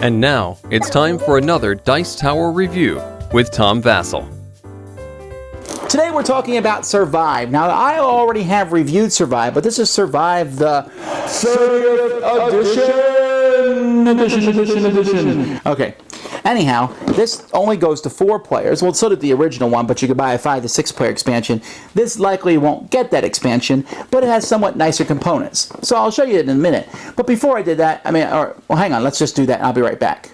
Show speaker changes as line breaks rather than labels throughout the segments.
And now, it's time for another Dice Tower review with Tom Vasel.
Today we're talking about Survive. Now, I already have reviewed Survive, but this is Survive the 30th edition. Okay. Anyhow, this only goes to 4 players. Well, so did the original one, but you could buy a 5 to 6 player expansion. This likely won't get that expansion, but it has somewhat nicer components. So I'll show you it in a minute. But before I did that, well, hang on, let's just do that and I'll be right back.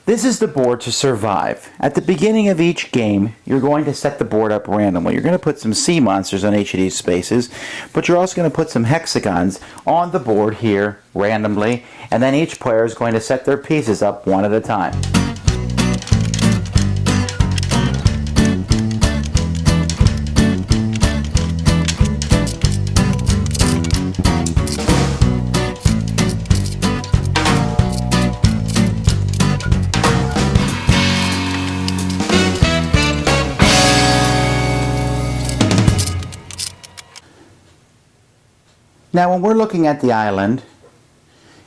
This is the board to Survive. At the beginning of each game, you're going to set the board up randomly. You're going to put some sea monsters on each of these spaces, but you're also going to put some hexagons on the board here randomly, and then each player is going to set their pieces up one at a time. Now, when we're looking at the island,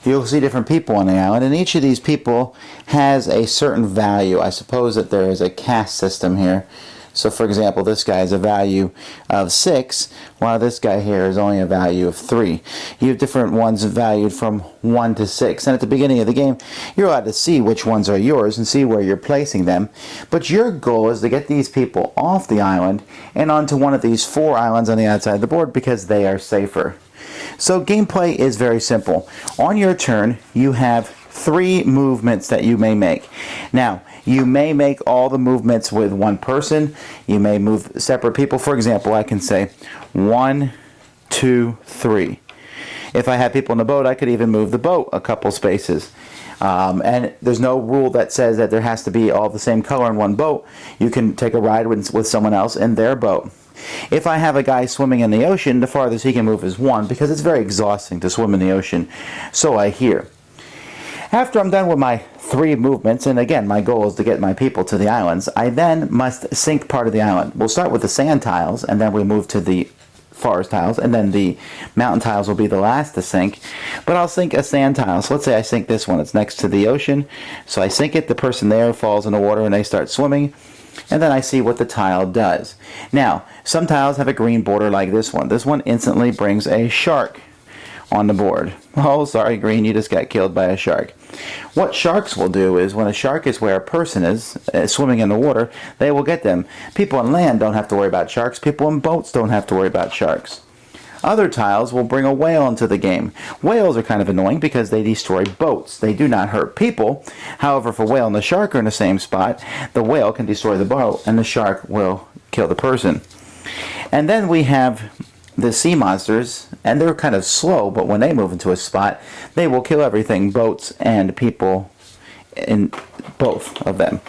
you'll see different people on the island, and each of these people has a certain value. I suppose that there is a caste system here. So, for example, this guy has a value of 6, while this guy here is only a value of 3. You have different ones valued from 1 to 6, and at the beginning of the game, you're allowed to see which ones are yours and see where you're placing them. But your goal is to get these people off the island and onto one of these 4 islands on the outside of the board because they are safer. So gameplay is very simple. On your turn, you have 3 movements that you may make. Now, you may make all the movements with one person. You may move separate people. For example, I can say 1, 2, 3. If I had people in the boat, I could even move the boat a couple spaces. And there's no rule that says that there has to be all the same color in one boat. You can take a ride with someone else in their boat. If I have a guy swimming in the ocean, the farthest he can move is 1 because it's very exhausting to swim in the ocean. So I hear. After I'm done with my 3 movements, and again, my goal is to get my people to the islands, I then must sink part of the island. We'll start with the sand tiles, and then we move to the forest tiles, and then the mountain tiles will be the last to sink. But I'll sink a sand tile. So let's say I sink this one. It's next to the ocean. So I sink it, the person there falls in the water, and they start swimming. And then I see what the tile does. Now, some tiles have a green border like this one. This one instantly brings a shark on the board. Oh, sorry, green, you just got killed by a shark. What sharks will do is when a shark is where a person is swimming in the water, they will get them. People on land don't have to worry about sharks. People in boats don't have to worry about sharks. Other tiles will bring a whale into the game. Whales are kind of annoying because they destroy boats. They do not hurt people. However, if a whale and the shark are in the same spot, the whale can destroy the boat and the shark will kill the person. And then we have the sea monsters, and they're kind of slow, but when they move into a spot, they will kill everything, boats and people, in both of them.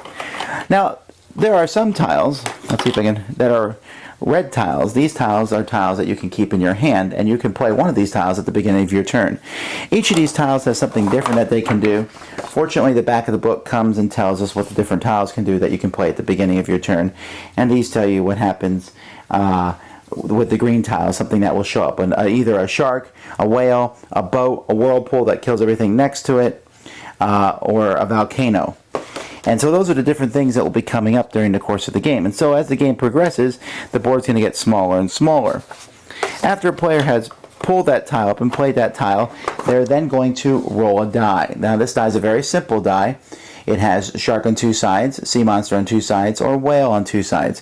Now, there are some tiles, let's see if I can, that are red tiles. These tiles are tiles that you can keep in your hand, and you can play one of these tiles at the beginning of your turn. Each of these tiles has something different that they can do. Fortunately, the back of the book comes and tells us what the different tiles can do that you can play at the beginning of your turn, and these tell you what happens with the green tiles, something that will show up. Either a shark, a whale, a boat, a whirlpool that kills everything next to it, or a volcano. And so those are the different things that will be coming up during the course of the game. And so as the game progresses, the board's going to get smaller and smaller. After a player has pulled that tile up and played that tile, they're then going to roll a die. Now this die is a very simple die. It has shark on 2 sides, sea monster on 2 sides, or whale on 2 sides.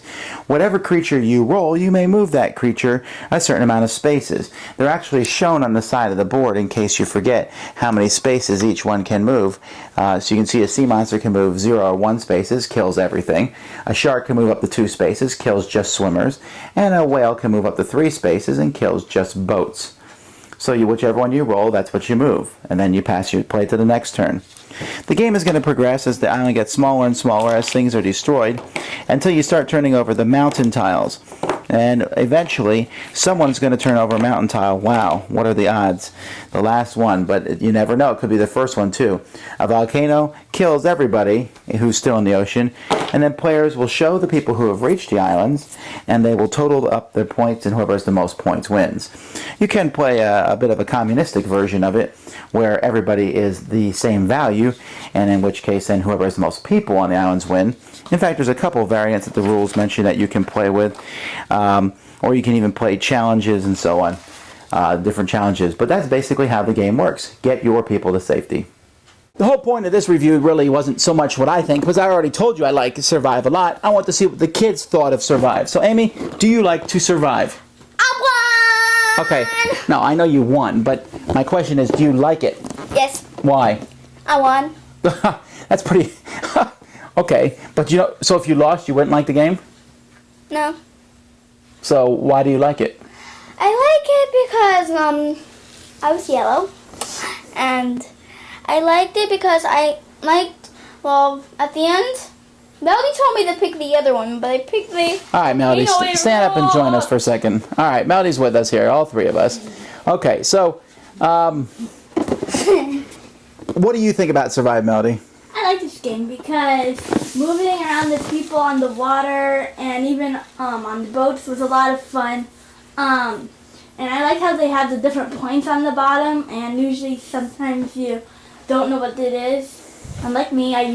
Whatever creature you roll, you may move that creature a certain amount of spaces. They're actually shown on the side of the board in case you forget how many spaces each one can move. So you can see a sea monster can move 0 or 1 spaces, kills everything. A shark can move up to 2 spaces, kills just swimmers. And a whale can move up to 3 spaces and kills just boats. So whichever one you roll, that's what you move. And then you pass your play to the next turn. The game is going to progress as the island gets smaller and smaller as things are destroyed until you start turning over the mountain tiles. And eventually, someone's going to turn over a mountain tile. Wow, what are the odds? The last one, but you never know. It could be the first one, too. A volcano kills everybody who's still in the ocean, and then players will show the people who have reached the islands, and they will total up their points, and whoever has the most points wins. You can play a bit of a communistic version of it, where everybody is the same value, and in which case, then whoever has the most people on the islands win. In fact, there's a couple of variants that the rules mention that you can play with, or you can even play challenges and so on, different challenges. But that's basically how the game works. Get your people to safety. The whole point of this review really wasn't so much what I think, because I already told you I like Survive a lot. I want to see what the kids thought of Survive. So, Amy, do you like to survive?
I won!
Okay, now I know you won, but my question is, do you like it?
Yes.
Why?
I won.
That's pretty... Okay, but so if you lost, you wouldn't like the game?
No.
So why do you like it?
I like it because I was yellow, and I liked it because at the end, Melody told me to pick the other one, but I picked the...
All right, Melody, stand up and join us for a second. All right, Melody's with us here, all three of us. Okay, so what do you think about Survive, Melody?
I like this game because moving around the people on the water and even on the boats was a lot of fun. And I like how they have the different points on the bottom, and usually sometimes you don't know what it is. Unlike me, I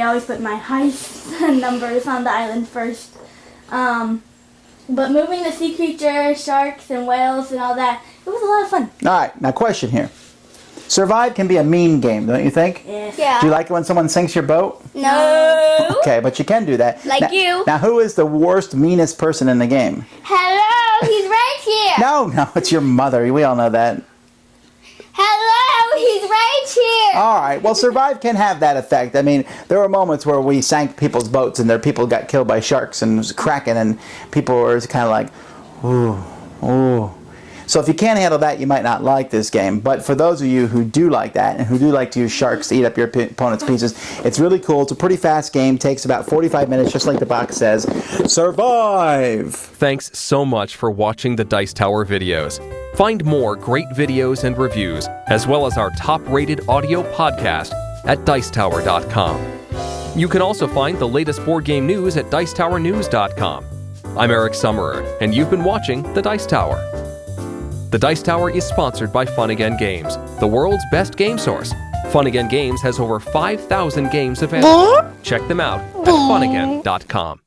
always put my highest numbers on the island first. But moving the sea creatures, sharks and whales and all that, it was a lot of fun.
All right, now question here. Survive can be a mean game, don't you think?
Yes.
Yeah.
Do you like it when someone sinks your boat?
No.
Okay, but you can do that.
Like you.
Now, who is the worst, meanest person in the game?
Hello, he's right here.
No, it's your mother. We all know that.
Hello, he's right here.
All right. Well, Survive can have that effect. I mean, there were moments where we sank people's boats and people got killed by sharks and it was cracking and people were kind of like, ooh, ooh. So if you can't handle that, you might not like this game. But for those of you who do like that and who do like to use sharks to eat up your opponent's pieces, it's really cool. It's a pretty fast game. Takes about 45 minutes, just like the box says. Survive!
Thanks so much for watching the Dice Tower videos. Find more great videos and reviews, as well as our top-rated audio podcast at Dicetower.com. You can also find the latest board game news at Dicetowernews.com. I'm Eric Summerer, and you've been watching The Dice Tower. The Dice Tower is sponsored by Fun Again Games, the world's best game source. Fun Again Games has over 5,000 games available. Check them out at funagain.com.